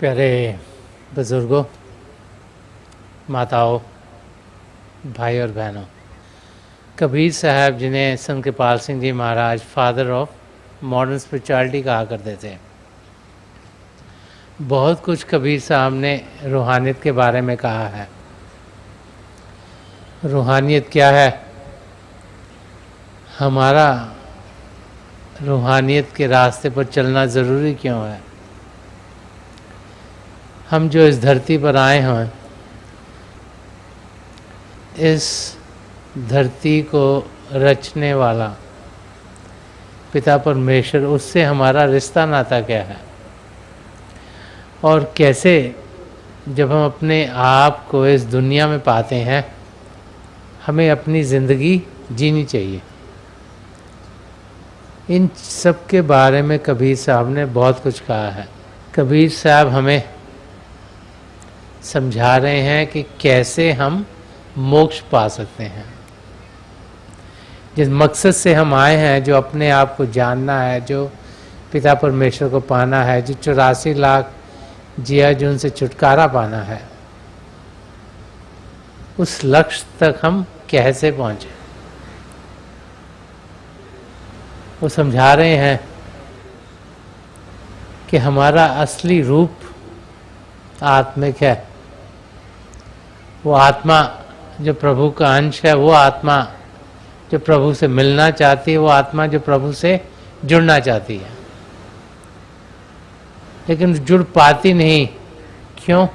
प्यारे बुज़ुर्गों, माताओं, भाई और बहनों, कबीर साहब जिन्हें संत कृपाल सिंह जी महाराज फादर ऑफ मॉडर्न स्पिरिचुअलिटी कहा करते थे, बहुत कुछ कबीर साहब ने रूहानियत के बारे में कहा है। रूहानियत क्या है? हमारा रूहानियत के रास्ते पर चलना ज़रूरी क्यों है? हम जो इस धरती पर आए हैं, इस धरती को रचने वाला पिता परमेश्वर, उससे हमारा रिश्ता नाता क्या है? और कैसे जब हम अपने आप को इस दुनिया में पाते हैं, हमें अपनी ज़िंदगी जीनी चाहिए। इन सब के बारे में कबीर साहब ने बहुत कुछ कहा है। कबीर साहब हमें समझा रहे हैं कि कैसे हम मोक्ष पा सकते हैं। जिस मकसद से हम आए हैं, जो अपने आप को जानना है, जो पिता परमेश्वर को पाना है, जो 84 लाख जिया जुन से छुटकारा पाना है, उस लक्ष्य तक हम कैसे पहुंचे, वो समझा रहे हैं कि हमारा असली रूप आत्मिक है। वो आत्मा जो प्रभु का अंश है, वो आत्मा जो प्रभु से मिलना चाहती है, वो आत्मा जो प्रभु से जुड़ना चाहती है, लेकिन जुड़ पाती नहीं। क्यों?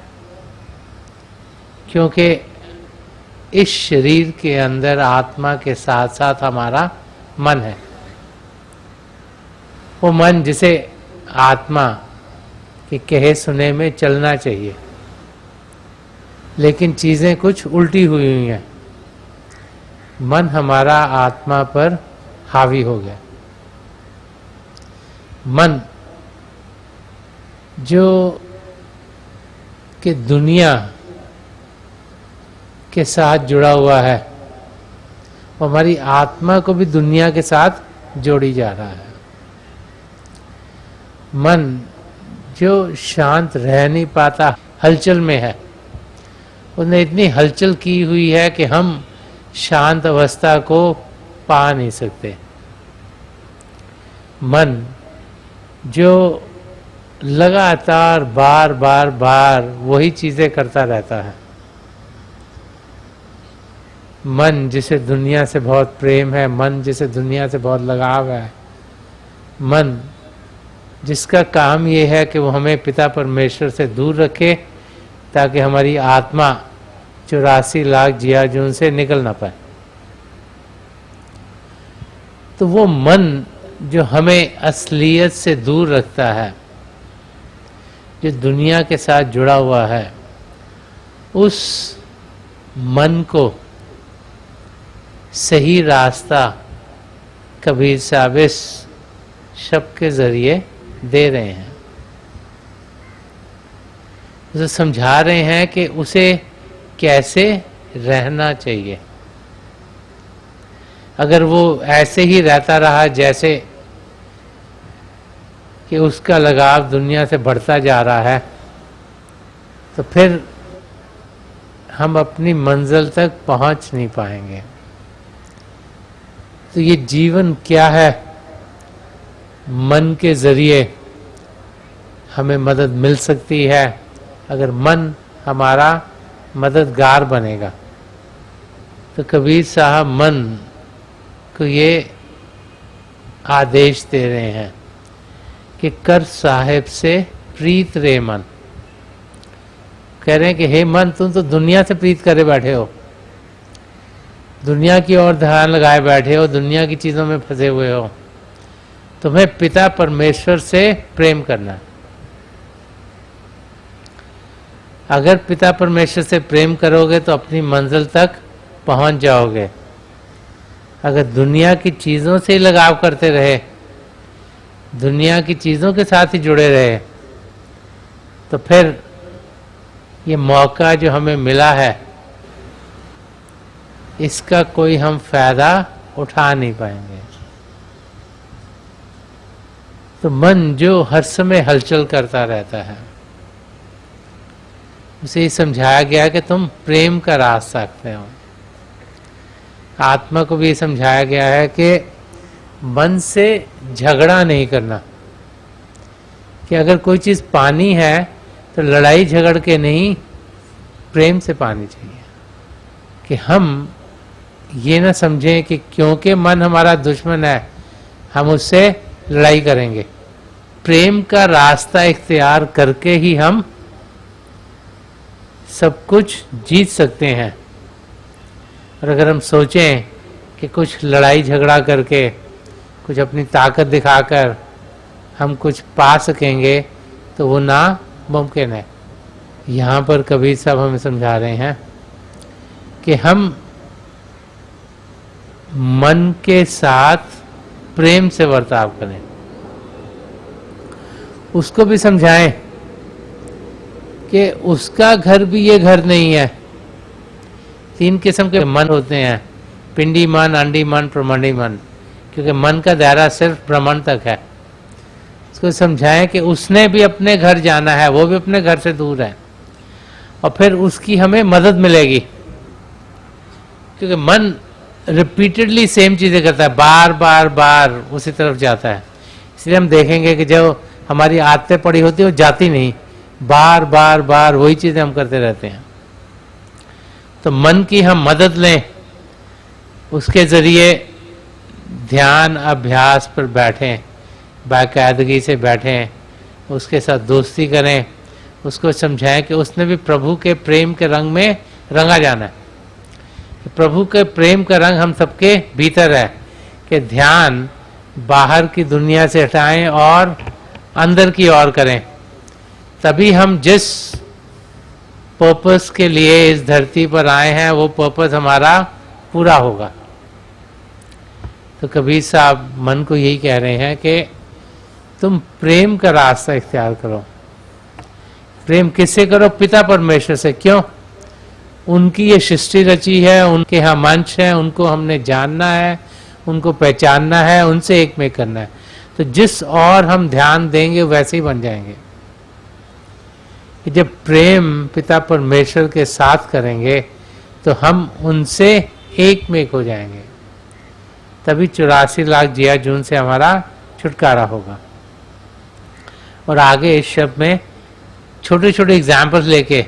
क्योंकि इस शरीर के अंदर आत्मा के साथ साथ हमारा मन है। वो मन जिसे आत्मा के कहे सुने में चलना चाहिए, लेकिन चीज़ें कुछ उल्टी हुई हैं। मन हमारा आत्मा पर हावी हो गया। मन जो कि दुनिया के साथ जुड़ा हुआ है, वो हमारी आत्मा को भी दुनिया के साथ जोड़ी जा रहा है। मन जो शांत रह नहीं पाता, हलचल में है। उसने इतनी हलचल की हुई है कि हम शांत अवस्था को पा नहीं सकते। मन जो लगातार बार बार बार वही चीज़ें करता रहता है। मन जिसे दुनिया से बहुत प्रेम है, मन जिसे दुनिया से बहुत लगाव है, मन जिसका काम ये है कि वो हमें पिता परमेश्वर से दूर रखे, ताकि हमारी आत्मा 84 लाख जिया जून से निकल ना पाए। तो वो मन जो हमें असलियत से दूर रखता है, जो दुनिया के साथ जुड़ा हुआ है, उस मन को सही रास्ता कबीर साहब इस शब्द के जरिए दे रहे हैं। उसे समझा रहे हैं कि उसे कैसे रहना चाहिए। अगर वो ऐसे ही रहता रहा जैसे कि उसका लगाव दुनिया से बढ़ता जा रहा है, तो फिर हम अपनी मंजिल तक पहुंच नहीं पाएंगे। तो ये जीवन क्या है? मन के जरिए हमें मदद मिल सकती है, अगर मन हमारा मददगार बनेगा। तो कबीर साहब मन को ये आदेश दे रहे हैं कि कर साहिब से प्रीत रे मन। कह रहे हैं कि हे मन, तुम तो दुनिया से प्रीत करे बैठे हो, दुनिया की ओर ध्यान लगाए बैठे हो, दुनिया की चीज़ों में फंसे हुए हो। तुम्हें पिता परमेश्वर से प्रेम करना है। अगर पिता परमेश्वर से प्रेम करोगे तो अपनी मंजिल तक पहुंच जाओगे। अगर दुनिया की चीज़ों से ही लगाव करते रहे, दुनिया की चीज़ों के साथ ही जुड़े रहे, तो फिर ये मौका जो हमें मिला है, इसका कोई हम फायदा उठा नहीं पाएंगे। तो मन जो हर समय हलचल करता रहता है, उसे ये समझाया गया कि तुम प्रेम का रास्ता रखते हो। आत्मा को भी समझाया गया है कि मन से झगड़ा नहीं करना, कि अगर कोई चीज़ पानी है तो लड़ाई झगड़ के नहीं, प्रेम से पानी चाहिए। कि हम ये ना समझें कि क्योंकि मन हमारा दुश्मन है हम उससे लड़ाई करेंगे। प्रेम का रास्ता इख्तियार करके ही हम सब कुछ जीत सकते हैं। और अगर हम सोचें कि कुछ लड़ाई झगड़ा करके, कुछ अपनी ताकत दिखाकर हम कुछ पा सकेंगे, तो वो नामुमकिन है। यहाँ पर कबीर साहब हमें समझा रहे हैं कि हम मन के साथ प्रेम से बर्ताव करें। उसको भी समझाएं कि उसका घर भी ये घर नहीं है। 3 किस्म के मन होते हैं, पिंडी मन, अंडी मन, प्रमंडी मन। क्योंकि मन का दायरा सिर्फ ब्रह्मांड तक है। उसको समझाएं कि उसने भी अपने घर जाना है, वो भी अपने घर से दूर है, और फिर उसकी हमें मदद मिलेगी। क्योंकि मन रिपीटेडली सेम चीज़ें करता है, बार बार बार उसी तरफ जाता है। इसलिए हम देखेंगे कि जो हमारी आदतें पड़ी होती है वो जाती नहीं, बार बार बार वही चीज़ें हम करते रहते हैं। तो मन की हम मदद लें, उसके ज़रिए ध्यान अभ्यास पर बैठें, बाकायदगी से बैठें, उसके साथ दोस्ती करें, उसको समझाएं कि उसने भी प्रभु के प्रेम के रंग में रंगा जाना है। प्रभु के प्रेम का रंग हम सबके भीतर है। कि ध्यान बाहर की दुनिया से हटाएं और अंदर की ओर करें, तभी हम जिस पर्पस के लिए इस धरती पर आए हैं वो पर्पस हमारा पूरा होगा। तो कबीर साहब मन को यही कह रहे हैं कि तुम प्रेम का रास्ता इख्तियार करो। प्रेम किससे करो? पिता परमेश्वर से। क्यों? उनकी ये सृष्टि रची है, उनके यहाँ मंच है, उनको हमने जानना है, उनको पहचानना है, उनसे एक में करना है। तो जिस और हम ध्यान देंगे वैसे ही बन जाएंगे। जब प्रेम पिता परमेश्वर के साथ करेंगे तो हम उनसे एक में हो जाएंगे, तभी 84 लाख जिया जून से हमारा छुटकारा होगा। और आगे इस शब्द में छोटे छोटे एग्जाम्पल्स लेके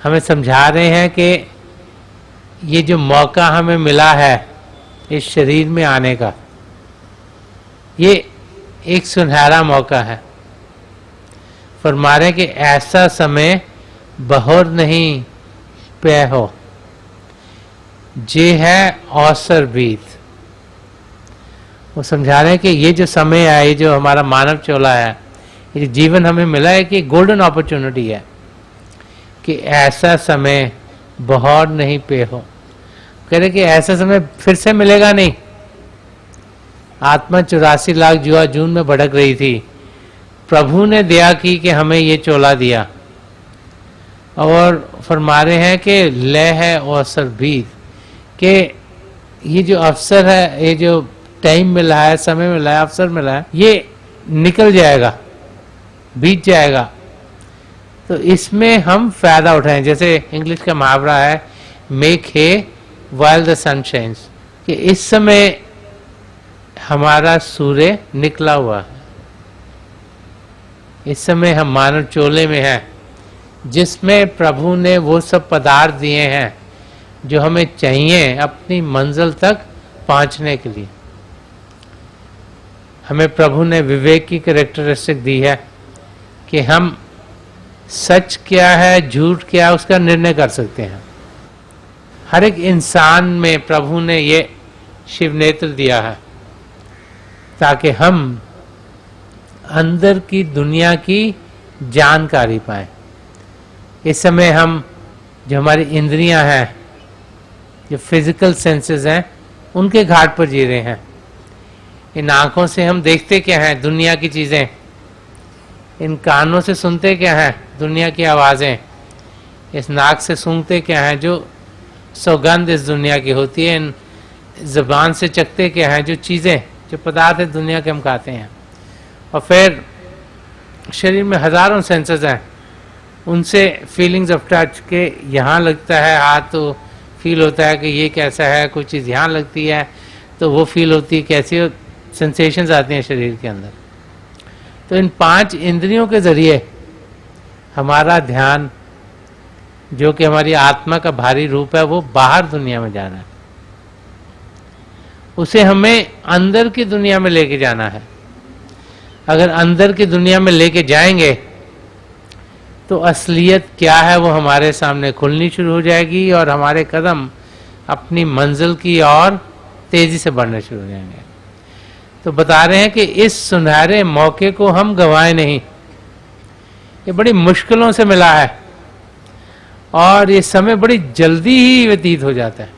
हमें समझा रहे हैं कि ये जो मौका हमें मिला है इस शरीर में आने का, ये एक सुनहरा मौका है। फरमा रहे कि ऐसा समय बहुर नहीं पे हो, जे है अवसर बीत। वो समझा रहे हैं कि ये जो समय है, ये जो हमारा मानव चोला है, ये जीवन हमें मिला है कि गोल्डन अपॉर्चुनिटी है कि ऐसा समय बहुत नहीं पे हो। कह रहे कि ऐसा समय फिर से मिलेगा नहीं। आत्मा 84 लाख जुआ जून में भटक रही थी, प्रभु ने दया की कि हमें ये चोला दिया। और फरमा रहे हैं कि लय है अवसर बीत, कि ये जो अवसर है, ये जो टाइम मिला है, समय मिला है, अवसर मिला है, ये निकल जाएगा, बीत जाएगा। तो इसमें हम फायदा उठाएं। जैसे इंग्लिश का मुहावरा है, make hay while the sun shines, कि इस समय हमारा सूर्य निकला हुआ है, इस समय हम मानव चोले में हैं, जिसमें प्रभु ने वो सब पदार्थ दिए हैं जो हमें चाहिए अपनी मंजिल तक पहुंचने के लिए। हमें प्रभु ने विवेक की कैरेक्टरिस्टिक दी है कि हम सच क्या है, झूठ क्या है, उसका निर्णय कर सकते हैं। हर एक इंसान में प्रभु ने ये शिव नेत्र दिया है ताकि हम अंदर की दुनिया की जानकारी पाएं। इस समय हम जो हमारी इंद्रियां हैं, जो फिजिकल सेंसेस हैं, उनके घाट पर जी रहे हैं। इन आंखों से हम देखते क्या हैं? दुनिया की चीज़ें। इन कानों से सुनते क्या हैं? दुनिया की आवाज़ें। इस नाक से सूंघते क्या हैं? जो सौगंध इस दुनिया की होती है। इन ज़बान से चखते क्या हैं? जो चीज़ें, जो पदार्थ है दुनिया के हम खाते हैं। और फिर शरीर में हज़ारों सेंसेस हैं उनसे फीलिंग्स ऑफ टच के यहाँ लगता है हाथ तो फील होता है कि ये कैसा है, कुछ चीज़ यहाँ लगती है तो वो फील होती है, कैसी सेंसेशंस आती हैं शरीर के अंदर। तो इन 5 इंद्रियों के ज़रिए हमारा ध्यान, जो कि हमारी आत्मा का भारी रूप है, वो बाहर दुनिया में जाना है, उसे हमें अंदर की दुनिया में लेके जाना है। अगर अंदर की दुनिया में लेके जाएंगे तो असलियत क्या है वो हमारे सामने खुलनी शुरू हो जाएगी और हमारे कदम अपनी मंजिल की ओर तेजी से बढ़ने शुरू हो जाएंगे। तो बता रहे हैं कि इस सुनहरे मौके को हम गंवाएं नहीं, ये बड़ी मुश्किलों से मिला है और ये समय बड़ी जल्दी ही व्यतीत हो जाता है।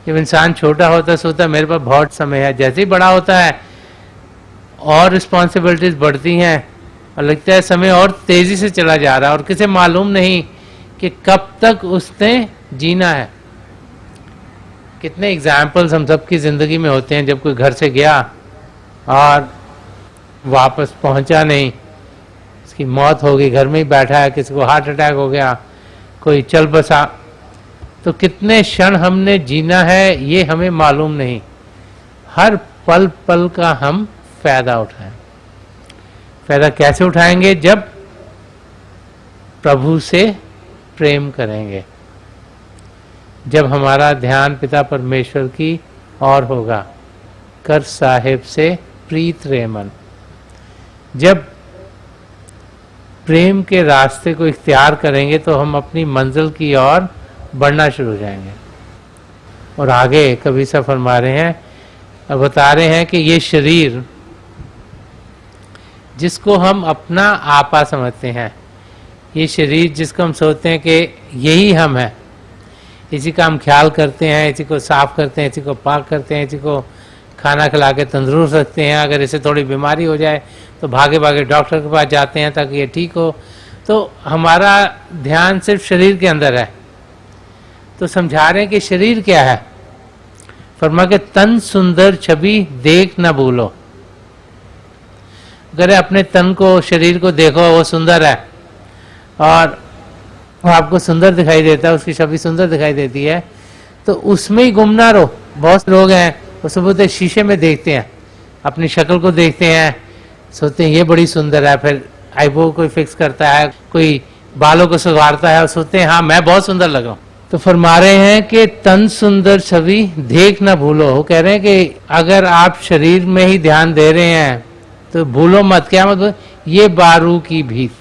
जब इंसान छोटा होता है सोचता है मेरे पास बहुत समय है, जैसे ही बड़ा होता है और रिस्पॉन्सिबिलिटीज बढ़ती हैं और लगता है समय और तेजी से चला जा रहा है और किसी मालूम नहीं कि कब तक उसने जीना है। कितने एग्जाम्पल्स हम सबकी ज़िंदगी में होते हैं, जब कोई घर से गया और वापस पहुंचा नहीं, उसकी मौत हो गई, घर में ही बैठा है, किसी को हार्ट अटैक हो गया, कोई चल बसा, तो कितने क्षण हमने जीना है ये हमें मालूम नहीं। हर पल पल का हम फायदा उठाएं। फायदा कैसे उठाएंगे? जब प्रभु से प्रेम करेंगे, जब हमारा ध्यान पिता परमेश्वर की ओर होगा, कर साहिब से प्रीत रे मन। जब प्रेम के रास्ते को इख्तियार करेंगे तो हम अपनी मंजिल की ओर बढ़ना शुरू हो जाएंगे। और आगे कभी सा फरमा रहे हैं और बता रहे हैं कि ये शरीर जिसको हम अपना आपा समझते हैं, ये शरीर जिसको हम सोचते हैं कि यही हम हैं, इसी का हम ख्याल करते हैं, इसी को साफ करते हैं, इसी को पाक करते हैं, इसी को खाना खिला के तंदुरुस्त रखते हैं, अगर इसे थोड़ी बीमारी हो जाए तो भागे भागे डॉक्टर के पास जाते हैं ताकि ये ठीक हो। तो हमारा ध्यान सिर्फ शरीर के अंदर है। तो समझा रहे हैं कि शरीर क्या है। फरमा के तन सुंदर छवि देख न भूलो। अगर अपने तन को, शरीर को देखो, वो सुंदर है और वो आपको सुंदर दिखाई देता है, उसकी छवि सुंदर दिखाई देती है, तो उसमें ही गुम ना रहो। बहुत लोग हैं वो सुबह शीशे में देखते हैं, अपनी शक्ल को देखते हैं, सोचते हैं ये बड़ी सुंदर है, फिर आईब्रो कोई फिक्स करता है, कोई बालों को सुधारता है और सोचते हैं हाँ मैं बहुत सुंदर लग रहा हूँ। तो फरमा रहे हैं कि तन सुंदर छवि देख ना भूलो। वो कह रहे हैं कि अगर आप शरीर में ही ध्यान दे रहे हैं तो भूलो मत। क्या मतलब? ये बारू की भीत,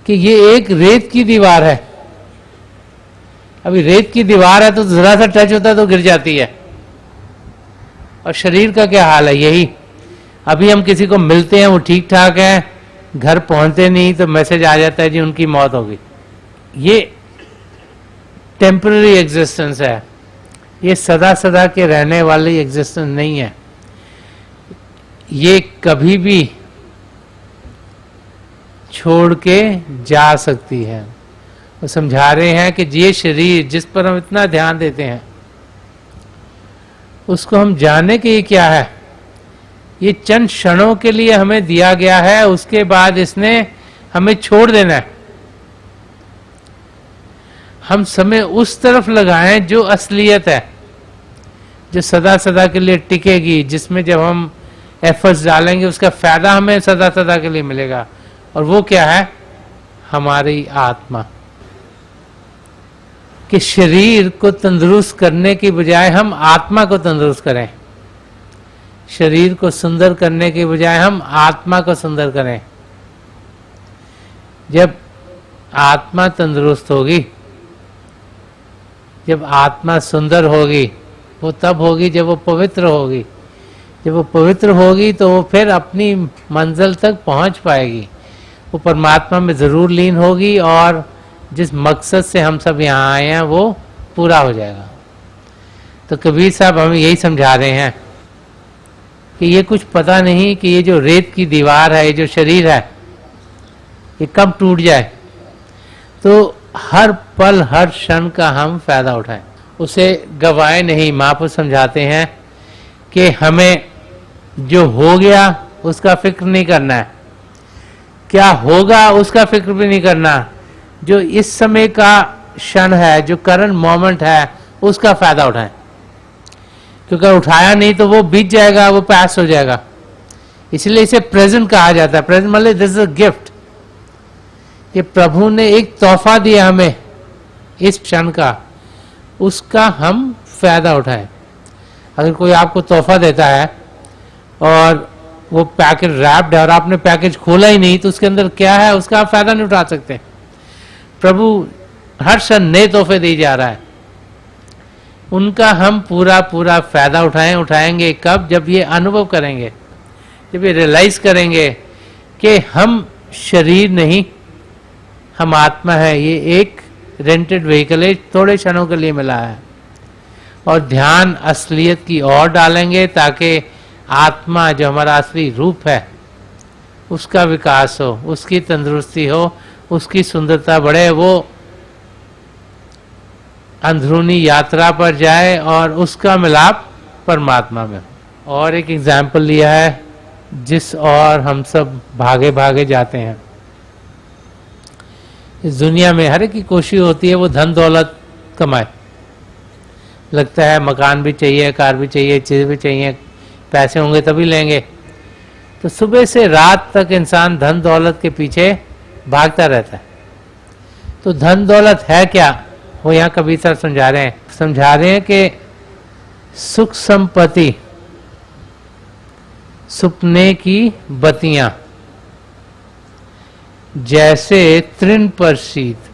कि ये एक रेत की दीवार है। अभी रेत की दीवार है तो जरा सा टच होता है तो गिर जाती है। और शरीर का क्या हाल है? यही अभी हम किसी को मिलते हैं, वो ठीक ठाक है, घर पहुंचते नहीं तो मैसेज आ जाता है जी उनकी मौत हो गई। ये टेम्पररी एग्जिस्टेंस है, ये सदा सदा के रहने वाली एग्जिस्टेंस नहीं है। ये कभी भी छोड़ के जा सकती है। वो समझा रहे हैं कि ये शरीर जिस पर हम इतना ध्यान देते हैं उसको हम जाने कि ये क्या है। ये चंद क्षणों के लिए हमें दिया गया है, उसके बाद इसने हमें छोड़ देना है। हम समय उस तरफ लगाएं जो असलियत है, जो सदा सदा के लिए टिकेगी, जिसमें जब हम एफर्ट्स डालेंगे उसका फायदा हमें सदा सदा के लिए मिलेगा। और वो क्या है? हमारी आत्मा। कि शरीर को तंदुरुस्त करने की बजाय हम आत्मा को तंदुरुस्त करें, शरीर को सुंदर करने की बजाय हम आत्मा को सुंदर करें। जब आत्मा तंदुरुस्त होगी, जब आत्मा सुंदर होगी, वो तब होगी जब वो पवित्र होगी। जब वो पवित्र होगी तो वो फिर अपनी मंजिल तक पहुंच पाएगी, वो परमात्मा में ज़रूर लीन होगी और जिस मकसद से हम सब यहाँ आए हैं वो पूरा हो जाएगा। तो कबीर साहब हमें यही समझा रहे हैं कि ये कुछ पता नहीं कि ये जो रेत की दीवार है, ये जो शरीर है, ये कब टूट जाए। तो हर पल हर क्षण का हम फायदा उठाएं, उसे गवाए नहीं। महापुरुष समझाते हैं कि हमें जो हो गया उसका फिक्र नहीं करना है, क्या होगा उसका फिक्र भी नहीं करना, जो इस समय का क्षण है, जो करंट मोमेंट है, उसका फायदा उठाएं। क्योंकि उठाया नहीं तो वो बीत जाएगा, वो पास हो जाएगा। इसलिए इसे प्रेजेंट कहा जाता है। प्रेजेंट मतलब दिस इज अ गिफ्ट, कि प्रभु ने एक तोहफा दिया हमें इस क्षण का, उसका हम फायदा उठाएं। अगर कोई आपको तोहफा देता है और वो पैकेज रैप्ड है और आपने पैकेज खोला ही नहीं, तो उसके अंदर क्या है उसका आप फायदा नहीं उठा सकते। प्रभु हर क्षण नए तोहफे दी जा रहा है, उनका हम पूरा पूरा फायदा उठाएंगे। कब? जब ये अनुभव करेंगे, जब ये रियलाइज करेंगे कि हम शरीर नहीं, हम आत्मा है। ये एक रेंटेड व्हीकल है, थोड़े क्षणों के लिए मिला है। और ध्यान असलियत की ओर डालेंगे ताकि आत्मा जो हमारा असली रूप है उसका विकास हो, उसकी तंदुरुस्ती हो, उसकी सुंदरता बढ़े, वो अंदरूनी यात्रा पर जाए और उसका मिलाप परमात्मा में हो। और एक एग्जाम्पल लिया है जिस और हम सब भागे भागे जाते हैं। इस दुनिया में हर एक की कोशिश होती है वो धन दौलत कमाए। लगता है मकान भी चाहिए, कार भी चाहिए, चीज़ भी चाहिए, पैसे होंगे तभी लेंगे। तो सुबह से रात तक इंसान धन दौलत के पीछे भागता रहता है। तो धन दौलत है क्या? वो यहाँ कबीर सर समझा रहे हैं कि सुख संपत्ति सुपने की बत्तियां जैसे तृण पर शीत।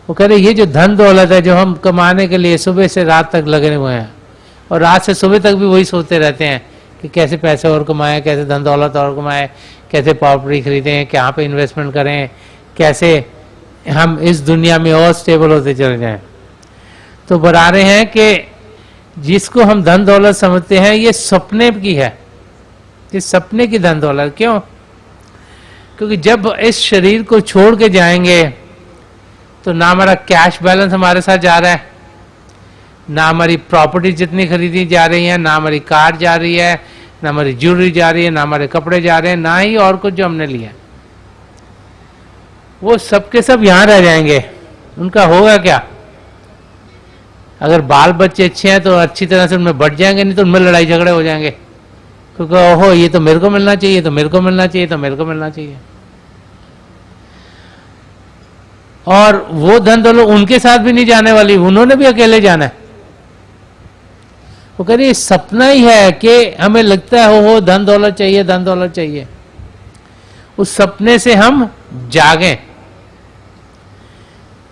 वो कह रहे ये जो धन दौलत है जो हम कमाने के लिए सुबह से रात तक लगे हुए हैं, और रात से सुबह तक भी वही सोचते रहते हैं कि कैसे पैसे और कमाएं, कैसे धन दौलत और कमाएं, कैसे प्रॉपर्टी खरीदें, कहाँ पे इन्वेस्टमेंट करें, कैसे हम इस दुनिया में और स्टेबल होते चले जाएं। तो बता रहे हैं कि जिसको हम धन दौलत समझते हैं ये सपने की है, ये सपने की धन दौलत। क्यों? क्योंकि जब इस शरीर को छोड़ के जाएंगे तो ना हमारा कैश बैलेंस हमारे साथ जा रहा है, ना हमारी प्रॉपर्टी जितनी खरीदी जा रही है, ना हमारी कार जा रही है, ना हमारी ज्वेलरी जा रही है, ना हमारे कपड़े जा रहे हैं, ना ही और कुछ जो हमने लिया। वो सब के सब यहां रह जाएंगे। उनका होगा क्या? अगर बाल बच्चे अच्छे हैं तो अच्छी तरह से उनमें बढ़ जाएंगे, नहीं तो उनमें लड़ाई झगड़े हो जाएंगे। क्योंकि ओहो ये तो मेरे को मिलना चाहिए, तो मेरे को मिलना चाहिए, तो मेरे को मिलना चाहिए। और वो धन दौलत उनके साथ भी नहीं जाने वाली, उन्होंने भी अकेले जाना है। वो कह रही सपना ही है कि हमें लगता है हो धन दौलत चाहिए, धन दौलत चाहिए। उस सपने से हम जागें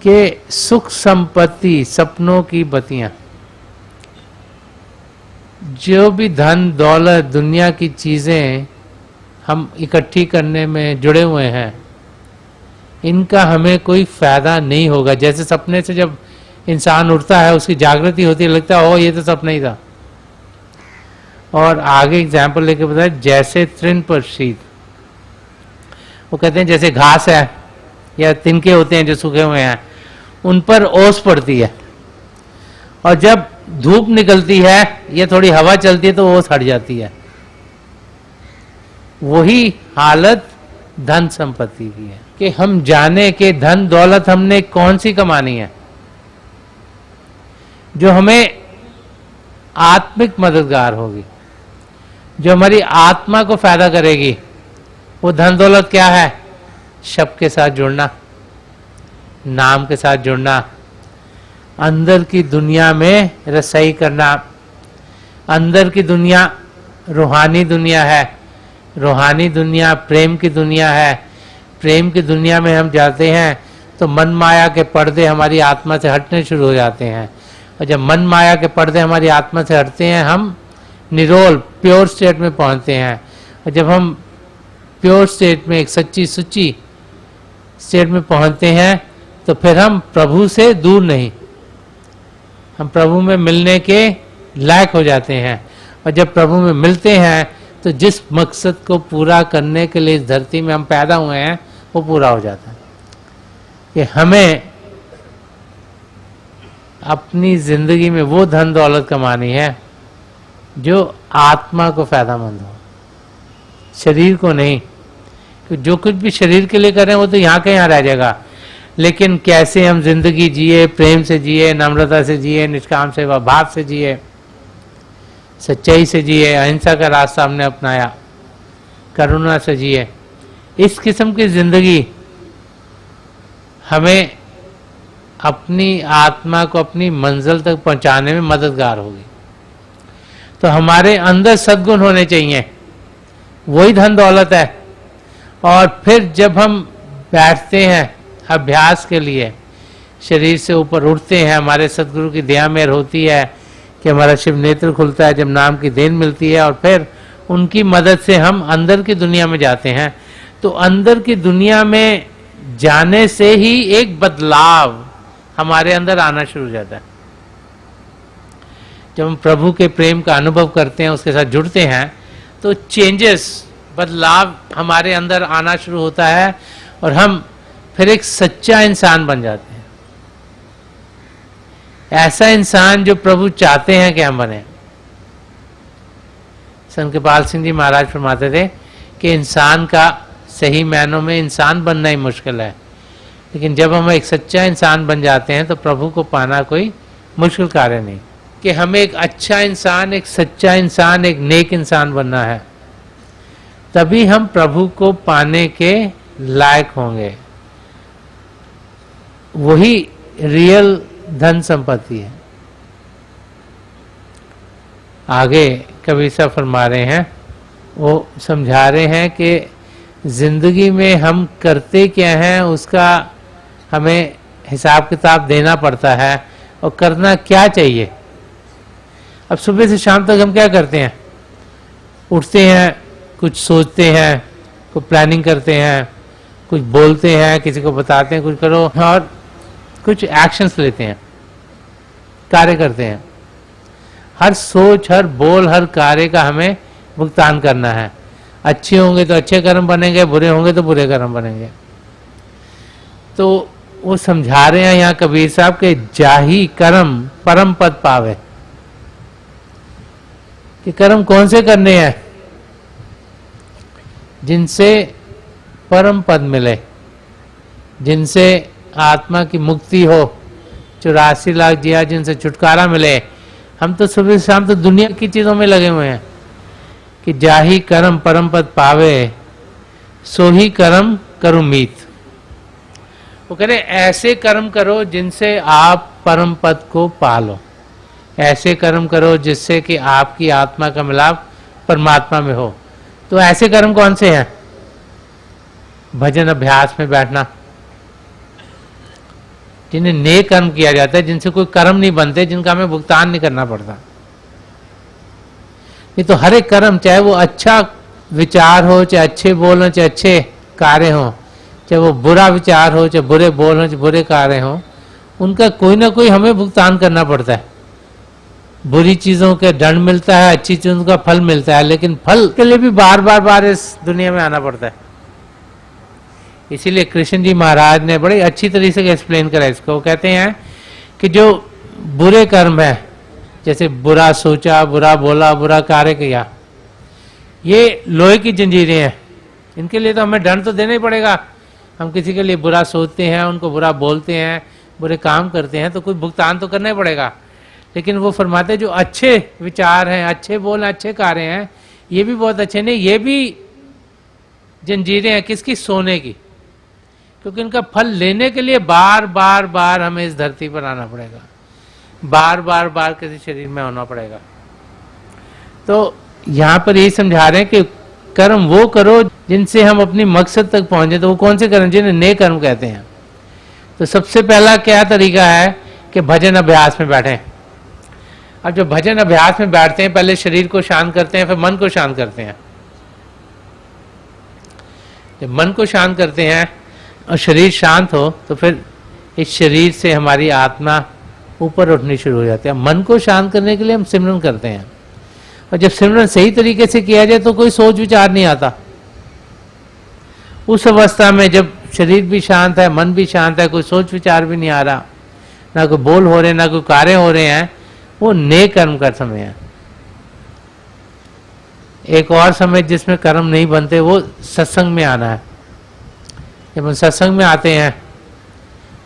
कि सुख संपत्ति सपनों की बत्तियां, जो भी धन दौलत दुनिया की चीजें हम इकट्ठी करने में जुड़े हुए हैं, इनका हमें कोई फायदा नहीं होगा। जैसे सपने से जब इंसान उठता है उसकी जागृति होती है, लगता है ओ ये तो सपना ही था। और आगे एग्जाम्पल लेके बताया जैसे तृण पर शीत। वो कहते हैं जैसे घास है या तिनके होते हैं जो सूखे हुए हैं, उन पर ओस पड़ती है, और जब धूप निकलती है या थोड़ी हवा चलती है तो ओस हट जाती है। वही हालत धन संपत्ति की है कि हम जाने कि धन दौलत हमने कौन सी कमानी है जो हमें आत्मिक मददगार होगी, जो हमारी आत्मा को फायदा करेगी। वो धन दौलत क्या है? शब्द के साथ जुड़ना, नाम के साथ जुड़ना, अंदर की दुनिया में रसाई करना। अंदर की दुनिया रूहानी दुनिया है, रूहानी दुनिया प्रेम की दुनिया है। प्रेम की दुनिया में हम जाते हैं तो मन माया के पर्दे हमारी आत्मा से हटने शुरू हो जाते हैं, और जब मन माया के पर्दे हमारी आत्मा से हटते हैं हम निरोल प्योर स्टेट में पहुंचते हैं। और जब हम प्योर स्टेट में, एक सच्ची सुच्ची स्टेट में पहुंचते हैं, तो फिर हम प्रभु से दूर नहीं, हम प्रभु में मिलने के लायक हो जाते हैं। और जब प्रभु में मिलते हैं तो जिस मकसद को पूरा करने के लिए इस धरती में हम पैदा हुए हैं वो पूरा हो जाता है। कि हमें अपनी जिंदगी में वो धन दौलत कमानी है जो आत्मा को फायदामंद हो, शरीर को नहीं। कि जो कुछ भी शरीर के लिए करें वो तो यहाँ के यहाँ रह जाएगा, लेकिन कैसे हम जिंदगी जिए, प्रेम से जिए, नम्रता से जिए, निष्काम सेवा भाव से जिए, सच्चाई से जिए, अहिंसा का रास्ता हमने अपनाया, करुणा से जिए, इस किस्म की जिंदगी हमें अपनी आत्मा को अपनी मंजिल तक पहुंचाने में मददगार होगी। तो हमारे अंदर सद्गुण होने चाहिए, वही धन दौलत है। और फिर जब हम बैठते हैं अभ्यास के लिए, शरीर से ऊपर उठते हैं, हमारे सदगुरु की दया मेहर होती है कि हमारा शिव नेत्र खुलता है, जब नाम की देन मिलती है, और फिर उनकी मदद से हम अंदर की दुनिया में जाते हैं। तो अंदर की दुनिया में जाने से ही एक बदलाव हमारे अंदर आना शुरू हो जाता है। जब हम प्रभु के प्रेम का अनुभव करते हैं, उसके साथ जुड़ते हैं, तो चेंजेस, बदलाव हमारे अंदर आना शुरू होता है और हम फिर एक सच्चा इंसान बन जाते हैं, ऐसा इंसान जो प्रभु चाहते हैं कि हम बने। संत कृपाल सिंह जी महाराज फरमाते थे कि इंसान का सही मायनों में इंसान बनना ही मुश्किल है, लेकिन जब हम एक सच्चा इंसान बन जाते हैं तो प्रभु को पाना कोई मुश्किल कार्य नहीं। कि हमें एक अच्छा इंसान, एक सच्चा इंसान, एक नेक इंसान बनना है, तभी हम प्रभु को पाने के लायक होंगे। वही रियल धन संपत्ति है। आगे कबीर साहब फरमा रहे हैं, वो समझा रहे हैं कि जिंदगी में हम करते क्या हैं उसका हमें हिसाब किताब देना पड़ता है, और करना क्या चाहिए। अब सुबह से शाम तक हम क्या करते हैं? उठते हैं, कुछ सोचते हैं, कुछ प्लानिंग करते हैं, कुछ बोलते हैं, किसी को बताते हैं कुछ करो, और कुछ एक्शंस लेते हैं, कार्य करते हैं। हर सोच, हर बोल, हर कार्य का हमें भुगतान करना है। अच्छे होंगे तो अच्छे कर्म बनेंगे, बुरे होंगे तो बुरे कर्म बनेंगे। तो वो समझा रहे हैं यहाँ कबीर साहब के जाही कर्म परम पद पावे, कि कर्म कौन से करने हैं जिनसे परम पद मिले, जिनसे आत्मा की मुक्ति हो, 84 लाख जिया जिनसे छुटकारा मिले। हम तो सुबह शाम तो दुनिया की चीजों में लगे हुए हैं कि जाही कर्म परम पद पावे, सो ही कर्म करो मीत। वो कह रहे ऐसे कर्म करो जिनसे आप परम पद को पालो, ऐसे कर्म करो जिससे कि आपकी आत्मा का मिलाप परमात्मा में हो। तो ऐसे कर्म कौन से हैं? भजन अभ्यास में बैठना, जिन्हें नेक कर्म किया जाता है, जिनसे कोई कर्म नहीं बनते, जिनका हमें भुगतान नहीं करना पड़ता। ये तो हर एक कर्म, चाहे वो अच्छा विचार हो, चाहे अच्छे बोल हो, चाहे अच्छे कार्य हो, चाहे वो बुरा विचार हो, चाहे बुरे बोल हो, चाहे बुरे कार्य हो, उनका कोई ना कोई हमें भुगतान करना पड़ता है। बुरी चीजों के दंड मिलता है, अच्छी चीजों का फल मिलता है, लेकिन फल के लिए भी बार बार इस दुनिया में आना पड़ता है। इसीलिए कृष्ण जी महाराज ने बड़ी अच्छी तरीके से एक्सप्लेन करा इसको। वो कहते हैं कि जो बुरे कर्म है, जैसे बुरा सोचा, बुरा बोला, बुरा कार्य किया, ये लोहे की जंजीरें हैं। इनके लिए तो हमें दंड तो देना ही पड़ेगा। हम किसी के लिए बुरा सोचते हैं, उनको बुरा बोलते हैं, बुरे काम करते हैं, तो कोई भुगतान तो करना ही पड़ेगा। लेकिन वो फरमाते हैं जो अच्छे विचार हैं, अच्छे बोल, अच्छे कार्य हैं, ये भी बहुत अच्छे नहीं, ये भी जंजीरें हैं। किसकी? सोने की। क्योंकि इनका फल लेने के लिए बार बार हमें इस धरती पर आना पड़ेगा, बार बार किसी शरीर में होना पड़ेगा। तो यहाँ पर यही समझा रहे हैं कि कर्म वो करो जिनसे हम अपनी मकसद तक पहुंचे। तो वो कौन से कर्म? जिन्हें नेक कर्म कहते हैं। तो सबसे पहला क्या तरीका है कि भजन अभ्यास में बैठें। अब जब भजन अभ्यास में बैठते हैं, पहले शरीर को शांत करते हैं, फिर मन को शांत करते हैं। जब मन को शांत करते हैं और शरीर शांत हो, तो फिर इस शरीर से हमारी आत्मा ऊपर उठनी शुरू हो जाती है। मन को शांत करने के लिए हम सिमरन करते हैं, और जब सिमरन सही तरीके से किया जाए तो कोई सोच विचार नहीं आता। उस अवस्था में जब शरीर भी शांत है, मन भी शांत है, कोई सोच विचार भी नहीं आ रहा, ना कोई बोल हो रहे, ना कोई कार्य हो रहे हैं, वो नेक कर्म का समय है। एक और समय जिसमें कर्म नहीं बनते, वो सत्संग में आना है। जब हम सत्संग में आते हैं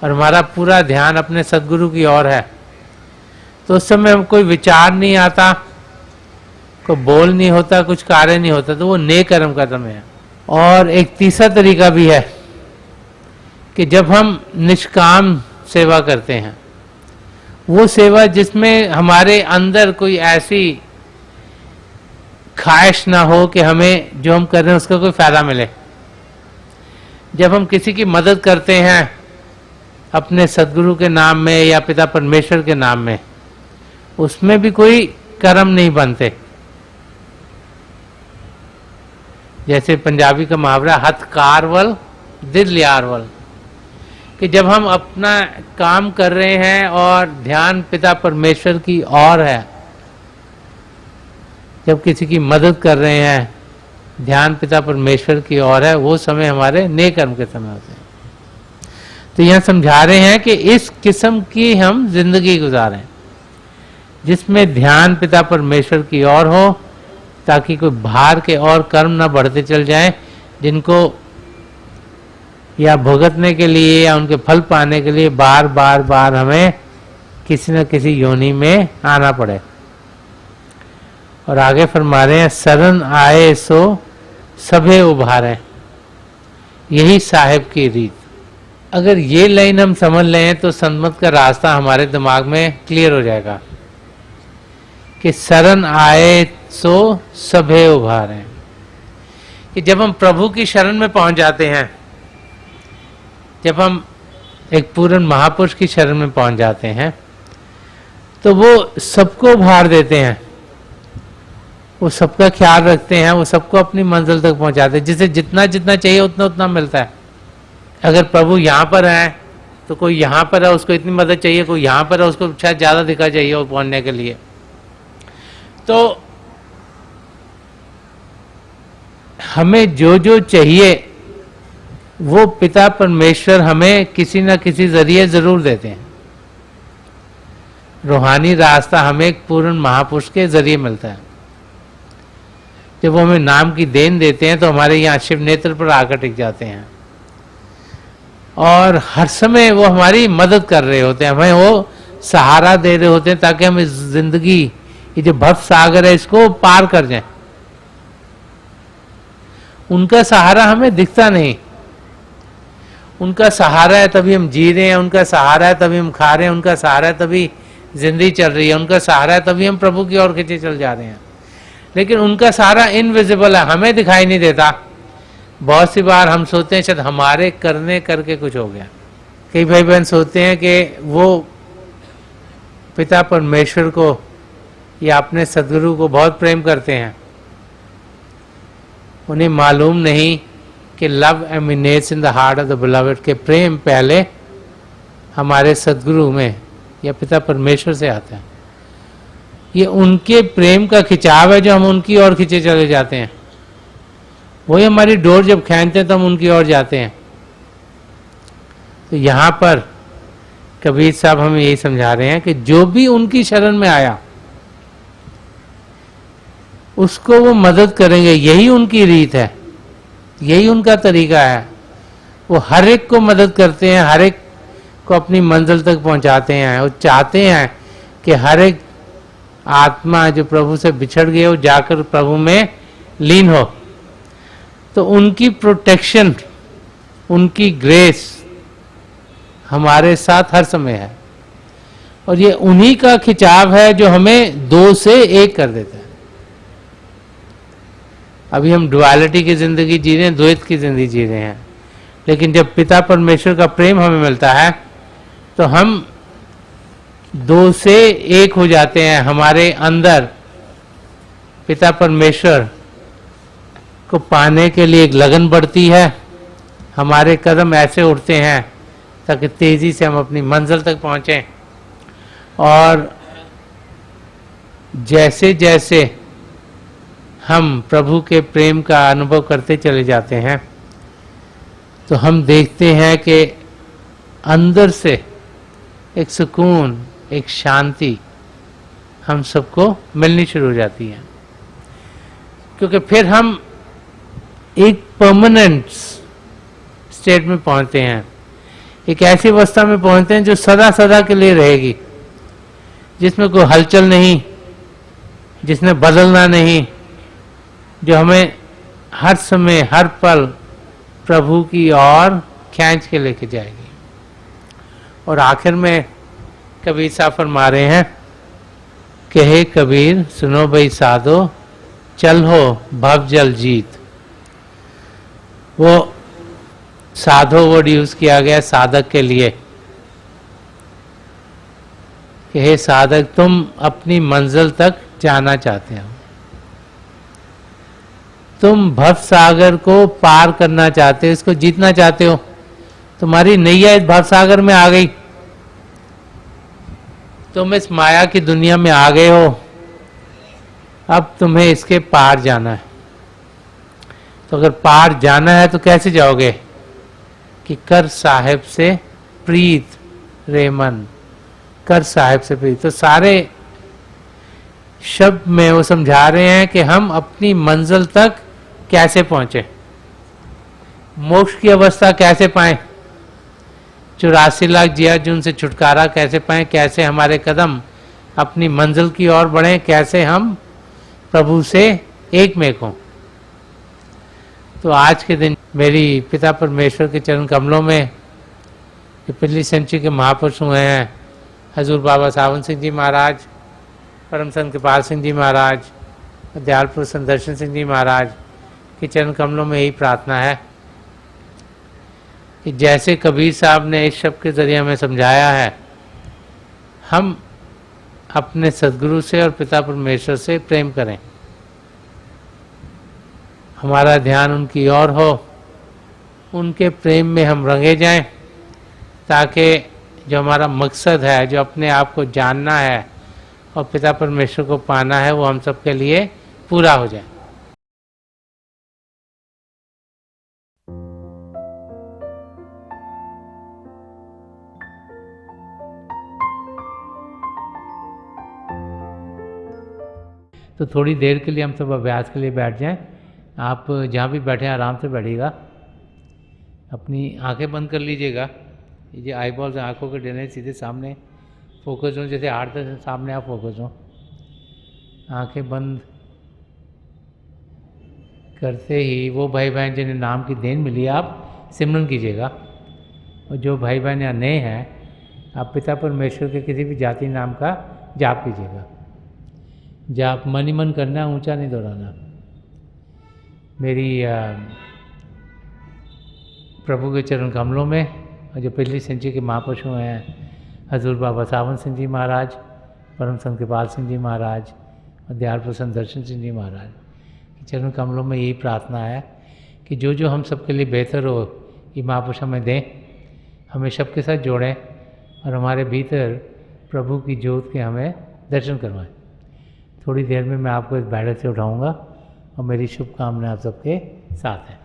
और हमारा पूरा ध्यान अपने सदगुरु की ओर है, तो उस समय हम कोई विचार नहीं आता, कोई बोल नहीं होता, कुछ कार्य नहीं होता, तो वो नेक कर्म का समय है। और एक तीसरा तरीका भी है कि जब हम निष्काम सेवा करते हैं, वो सेवा जिसमें हमारे अंदर कोई ऐसी ख्वाहिश ना हो कि हमें जो हम कर रहे हैं उसका कोई फायदा मिले। जब हम किसी की मदद करते हैं अपने सदगुरु के नाम में या पिता परमेश्वर के नाम में, उसमें भी कोई कर्म नहीं बनते। जैसे पंजाबी का मुहावरा हथकारवल दिल यारवल, कि जब हम अपना काम कर रहे हैं और ध्यान पिता परमेश्वर की ओर है, जब किसी की मदद कर रहे हैं ध्यान पिता परमेश्वर की ओर है, वो समय हमारे नेक कर्म के समय होते हैं। तो यहां समझा रहे हैं कि इस किस्म की हम जिंदगी गुजारें जिसमें ध्यान पिता परमेश्वर की ओर हो, ताकि कोई बाहर के और कर्म ना बढ़ते चल जाएं, जिनको या भुगतने के लिए या उनके फल पाने के लिए बार बार बार हमें किसी न किसी योनि में आना पड़े। और आगे फरमा रहे हैं, शरण आए सो सभे उभारे, यही साहिब की रीत। अगर ये लाइन हम समझ लें तो संतमत का रास्ता हमारे दिमाग में क्लियर हो जाएगा कि शरण आए सो सभे उभारे, कि जब हम प्रभु की शरण में पहुंच जाते हैं, जब हम एक पूर्ण महापुरुष की शरण में पहुंच जाते हैं, तो वो सबको उभार देते हैं, वो सबका ख्याल रखते हैं, वो सबको अपनी मंजिल तक पहुंचाते हैं, जिसे जितना जितना चाहिए उतना उतना मिलता है। अगर प्रभु यहाँ पर है तो कोई यहाँ पर है, उसको इतनी मदद चाहिए, कोई यहाँ पर है, उसको शायद ज़्यादा दिखा चाहिए वो पहुंचने के लिए। तो हमें जो जो चाहिए वो पिता परमेश्वर हमें किसी न किसी जरिए जरूर देते हैं। रूहानी रास्ता हमें एक पूर्ण महापुरुष के जरिए मिलता है। जब वो हमें नाम की देन देते हैं तो हमारे यहाँ शिव नेत्र पर आकर टिक जाते हैं और हर समय वो हमारी मदद कर रहे होते हैं, हमें वो सहारा दे रहे होते हैं ताकि हम इस जिंदगी, ये जो भव सागर है, इसको पार कर जाएं। उनका सहारा हमें दिखता नहीं, उनका सहारा है तभी हम जी रहे हैं, उनका सहारा है तभी हम खा रहे हैं, उनका सहारा है तभी जिंदगी चल रही है, उनका सहारा है तभी हम प्रभु की ओर खींचे चल जा रहे हैं। लेकिन उनका सहारा इनविजिबल है, हमें दिखाई नहीं देता। बहुत सी बार हम सोचते हैं शायद हमारे करने करके कुछ हो गया। कई भाई बहन सोचते हैं कि वो पिता परमेश्वर को या अपने सदगुरु को बहुत प्रेम करते हैं, उन्हें मालूम नहीं कि love emanates in the heart of the beloved, के प्रेम पहले हमारे सदगुरु में या पिता परमेश्वर से आता है। ये उनके प्रेम का खिंचाव है जो हम उनकी ओर खींचे चले जाते हैं। वही हमारी डोर जब खींचते हैं तो हम उनकी ओर जाते हैं। तो यहाँ पर कबीर साहब हमें यही समझा रहे हैं कि जो भी उनकी शरण में आया उसको वो मदद करेंगे, यही उनकी रीत है, यही उनका तरीका है। वो हर एक को मदद करते हैं, हर एक को अपनी मंजिल तक पहुंचाते हैं। वो चाहते हैं कि हर एक आत्मा जो प्रभु से बिछड़ गई वो जाकर प्रभु में लीन हो। तो उनकी प्रोटेक्शन, उनकी ग्रेस हमारे साथ हर समय है और ये उन्हीं का खिंचाव है जो हमें दो से एक कर देता है। अभी हम डुअलिटी की जिंदगी जी रहे हैं, द्वैत की जिंदगी जी रहे हैं, लेकिन जब पिता परमेश्वर का प्रेम हमें मिलता है तो हम दो से एक हो जाते हैं। हमारे अंदर पिता परमेश्वर को पाने के लिए एक लगन बढ़ती है, हमारे कदम ऐसे उठते हैं ताकि तेजी से हम अपनी मंजिल तक पहुंचें। और जैसे जैसे हम प्रभु के प्रेम का अनुभव करते चले जाते हैं तो हम देखते हैं कि अंदर से एक सुकून, एक शांति हम सबको मिलनी शुरू हो जाती है, क्योंकि फिर हम एक परमानेंट स्टेट में पहुंचते हैं, एक ऐसी अवस्था में पहुंचते हैं जो सदा सदा के लिए रहेगी, जिसमें कोई हलचल नहीं, जिसने बदलना नहीं, जो हमें हर समय हर पल प्रभु की ओर खींच के लेके जाएगी। और आखिर में कबीर साहब फरमा रहे हैं कि हे कबीर सुनो भाई साधो, चल हो भव जल जीत। वो साधो वर्ड यूज किया गया साधक के लिए कि हे साधक, तुम अपनी मंजिल तक जाना चाहते हो, तुम भव सागर को पार करना चाहते हो, इसको जीतना चाहते हो, तुम्हारी नैया इस भव सागर में आ गई, तुम इस माया की दुनिया में आ गए हो, अब तुम्हें इसके पार जाना है। तो अगर पार जाना है तो कैसे जाओगे कि कर साहिब से प्रीत रे मन, कर साहिब से प्रीत। तो सारे शब्द में वो समझा रहे हैं कि हम अपनी मंजिल तक कैसे पहुंचे, मोक्ष की अवस्था कैसे पाएं, 84 लाख जियाजुन से छुटकारा कैसे पाएं, कैसे हमारे कदम अपनी मंजिल की ओर बढ़ें, कैसे हम प्रभु से एक में हों। तो आज के दिन मेरी पिता परमेश्वर के चरण कमलों में जो पिछली सेंचुरी के महापुरुष हुए हैं, हजूर बाबा सावन सिंह जी महाराज, परम संत कृपाल सिंह जी महाराज, दयाल पुरुष संत दर्शन सिंह जी महाराज के चरण कमलों में यही प्रार्थना है कि जैसे कबीर साहब ने इस शब्द के जरिए हमें समझाया है, हम अपने सदगुरु से और पिता परमेश्वर से प्रेम करें, हमारा ध्यान उनकी ओर हो, उनके प्रेम में हम रंगे जाएं, ताकि जो हमारा मकसद है, जो अपने आप को जानना है और पिता परमेश्वर को पाना है, वो हम सबके लिए पूरा हो जाए। तो थोड़ी देर के लिए हम सब अभ्यास के लिए बैठ जाएं। आप जहाँ भी बैठे हैं आराम से बैठिएगा, अपनी आंखें बंद कर लीजिएगा। ये जो आई बॉल्स आँखों के डरने सीधे सामने फोकस हो, जैसे हार्ट से सामने आप फोकस हो। आंखें बंद करते ही वो भाई बहन जिन्हें नाम की देन मिली, आप सिमरन कीजिएगा। और जो भाई बहन यहाँ नए हैं, आप पिता परमेश्वर के किसी भी जाति नाम का जाप कीजिएगा। जाप मन ही मन करना, ऊंचा नहीं दोहराना। मेरी प्रभु के चरण कमलों में और जो पिछली सेंचुरी के महापुरुष हुए हैं, हजूर बाबा सावन सिंह जी महाराज, परम संत कृपाल सिंह जी महाराज और दयाल प्रसन्न दर्शन सिंह जी महाराज के चरण कमलों में यही प्रार्थना है कि जो जो हम सबके लिए बेहतर हो, ये महापुरुष हमें दें, हमें सबके साथ जोड़ें और हमारे भीतर प्रभु की ज्योत के हमें दर्शन करवाएं। थोड़ी देर में मैं आपको इस बैठक से उठाऊंगा और मेरी शुभकामनाएं आप सबके साथ हैं।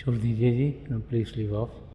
छोड़ दीजिए जी, प्लीज लीव ऑफ।